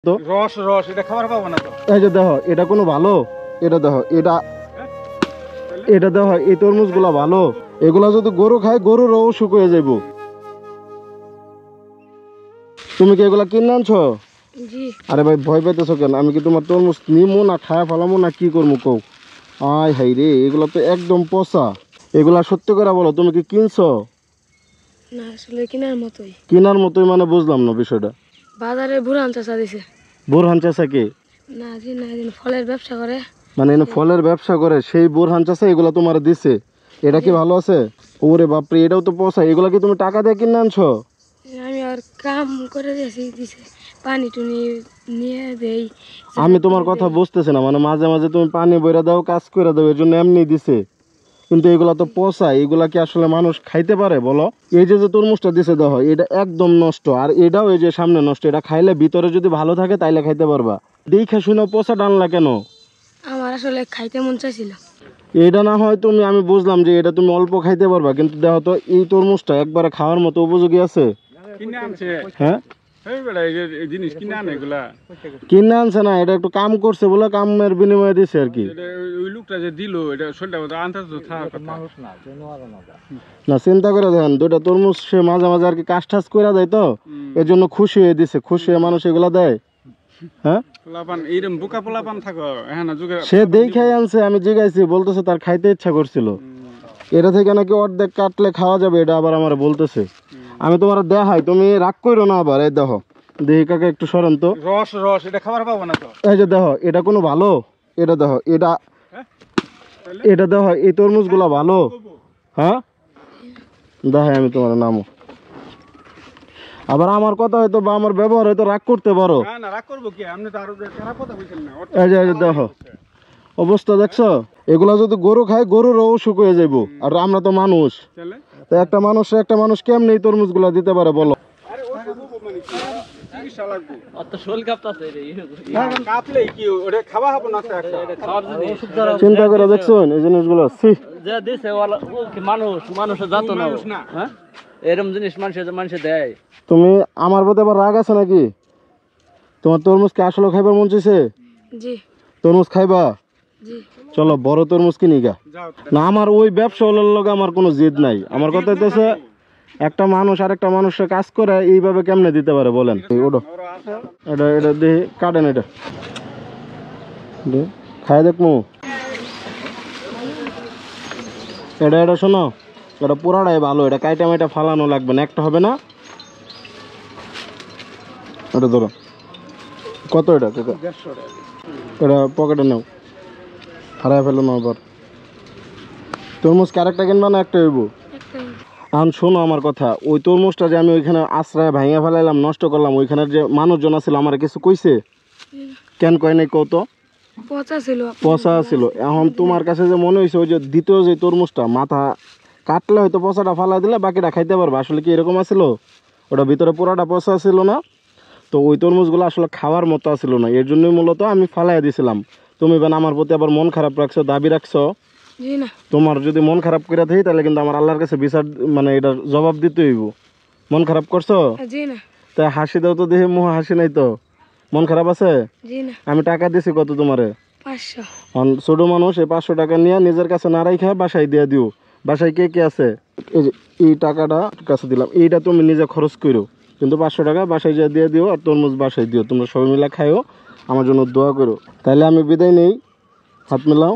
তো রস রস এটা খাবার পাবো না তো। এই যে দেখো এটা কোনো ভালো, এটা দেখো এটা দেখো এই তরমুজগুলা ভালো, এগুলা যদি গরু খায় গরুর অসুখ হয়ে যাইব। তুমি কি এগুলা কিনে আনছো? জি। আরে ভাই ভয় পাইতেছো কেন? আমি কি তোমার তরমুজ নিমো না খায়া ফেলামো না কি করবো কও? আয় হাই রে, এগুলা তো একদম পচা। এগুলা সত্যি করে বলো, তুমি কি কিনছো? না আসলে কেনার মতোই। কেনার মতোই মানে বুঝলাম না বিষয়টা। বাজারে বুড়ান চাচা দিছে। বোরহান চাষা কে? না জি না জি, ফলের ব্যবসা করে। মানে এনে ফলের ব্যবসা করে সেই বোরহান চাষা এগুলা তোমার দিছে? এটা কি ভালো আছে? ওরে বাপরে, এটাও তো পচা। এগুলা কি তুমি টাকা দিয়ে কিনে আনছো? আমি আর কাম করে দিয়েছি দিছে, পানি টুনি নিয়ে দেই। আমি তোমার কথা বুঝতেছি না, মানে মাঝে মাঝে তুমি পানি বইরা দাও, কাজ করে দাও, এর জন্য এমনি দিছে। কিন্তু এগুলা তো পচা, এগুলা কি আসলে মানুষ খাইতে পারে বলো? এই যে যে তরমুজটা দিছে দেখো, এটা একদম নষ্ট, আর এটাও এই যে সামনে নষ্ট। এটা খাইলে ভিতরে যদি ভালো থাকে তাইলে খাইতে পারবা। দেখে শুনে পচা টানলা কেন? আমার আসলে খাইতে মন চাইছিল। এটা না হয় তুমি, আমি বুঝলাম যে এটা তুমি অল্প খাইতে পারবা, কিন্তু দেখো তো এই তরমুজটা একবারে খাওয়ার মতো উপযোগী আছে? কিনে আনছে। হ্যাঁ এই বেটা এই জিনিস কিনে আনে এগুলা। কিনে আনছে না, এটা একটু কাম করছে বলে কামের বিনিময়ে দিছে আর কি। এটা ওই লোকটা যে দিল এটা শরীরটা মতো আনতে তো থাকার কথা। না চিন্তা করে দেখেন, দুইটা তরমুজ সে মাঝে মাঝে আর কি কাজ টাজ করে দেয় তো, এর জন্য খুশি হয়ে দিছে। খুশি হয়ে মানুষ এগুলা দেয়। হ্যাঁ পোলাপান এইরকম বোকা পোলাপান থাকো হ্যাঁ না যুগে। সে দেখাই আনছে, আমি জিজ্ঞাসি, বলতেছে তার খাইতে ইচ্ছা করছিল। এটা থেকে নাকি অর্ধেক কাটলে খাওয়া যাবে, এটা আবার আমার বলতেছে। আমি তোমার দেখাই, তুমি রাগ করো না আবার। এই দেখো, দেখি কাকে একটু সরেন তো। রস রস এটা খাবার পাবো না তো। এই যে দেখো এটা কোনো ভালো, এটা দেখো এটা দেখো এই তরমুজগুলা ভালো। হ্যাঁ দেখাই আমি তোমার নামও। আবার আমার কথা হয়তো বা আমার ব্যবহার হয়তো রাগ করতে পারো। না না রাগ করবো কি, আপনি তো আরো খারাপ কথা বলছেন না। এই যে দেখো অবস্থা দেখছো, এগুলা যদি গরু খায় গরুর অসুখ হয়ে যাইব। আর আমরা তো মানুষ, চলে তো একটা মানুষ কেমনি এই তরমুজগুলা দিতে পারে বলো? আরে ওই তো মানে চিকিৎসা লাগবে। অত শোল কাঁপতাছে রে। কাঁপলেই কি ওটা খাওয়া হবে না তো একটা। খাওয়ার জিনিস চিন্তা করে দেখছো এই জিনিসগুলো? যা দিছে ওলা ও কি মানুষের জাত না ও, না। হ্যাঁ এরকম জিনিস মানুষে দেয়। তুমি আমার প্রতি আবার রাগ আছে নাকি? তোমার তরমুজ কি আসলে খাইবার মন চাইছে? জি তরমুজ খাইবা? জি। চলো বড় তরমুজ কিনি গা। যাও না আমার ওই ব্যবসাওয়ালার লগে আমার কোনো জিদ নাই। আমার কথা হইতেছে একটা মানুষ আর একটা মানুষের কাজ করে এইভাবে কেমনে দিতে পারে বলেন? ওটা ওরা আছে। এটা দেখি কাটেন, এটা খাই দেখমু। এটা শোনো, এটা পুরাটাই ভালো, এটা কাইটা মাইটা ফালানো লাগবে না, একটা হবে না। এটা ধরো, কত এটা কাকা? 150 টাকা। এটা পকেটে নাও, হারায় ফেলো না আবার। তরমুজ ক্যারেক্টার কিনবা না একটা হইব? একটাই। এখন শোনো আমার কথা, ওই তরমুজটা যে আমি ওইখানে আশ্রয় ভাঙিয়া ফেলাইলাম, নষ্ট করলাম, ওইখানের যে মানুষজন আছিল আমার কিছু কইছে? কেন কয় নাই কত? পচা ছিল। পচা ছিল। এখন তোমার কাছে যে মনে হয়েছে ওই যে দ্বিতীয় যে তরমুজটা মাথা কাটলে হয়তো পচাটা ফালাই দিলে বাকিটা খাইতে পারবে, আসলে কি এরকম আছিল? ওটা ভিতরে পুরাটা পচা ছিল না? তো ওই তরমুজগুলো আসলে খাওয়ার মতো আছিল না, এর জন্যই মূলত আমি ফালাই দিয়েছিলাম। তুমি বেন আমার প্রতি আবার মন খারাপ রাখছো, দাবি রাখছো। জি না। তোমার যদি মন খারাপ করে থাকি তাহলে কিন্তু আমার আল্লাহর কাছে বিচার, মানে এটার জবাব দিতে হইব। মন খারাপ করছো? জি না। তাই হাসি দাও তো, দেখে মুখ হাসি নাই তো। মন খারাপ আছে? জি না। আমি টাকা দিছি কত তোমারে? 500। ছোট মানুষ, এই 500 টাকা নিয়ে নিজের কাছে না রাইখা বাসায় দিয়ে দিও। বাসায় কে কে আছে? এই যে এই টাকাটা কাছে দিলাম, এইটা তুমি নিজে খরচ করো, কিন্তু 500 টাকা বাসায় যা দিয়ে দিও, আর তরমুজ বাসায় দিও। তোমরা সবাই মিলে খাইও, আমার জন্য দোয়া করো। তাহলে আমি বিদায় নেই, হাত মেলাও।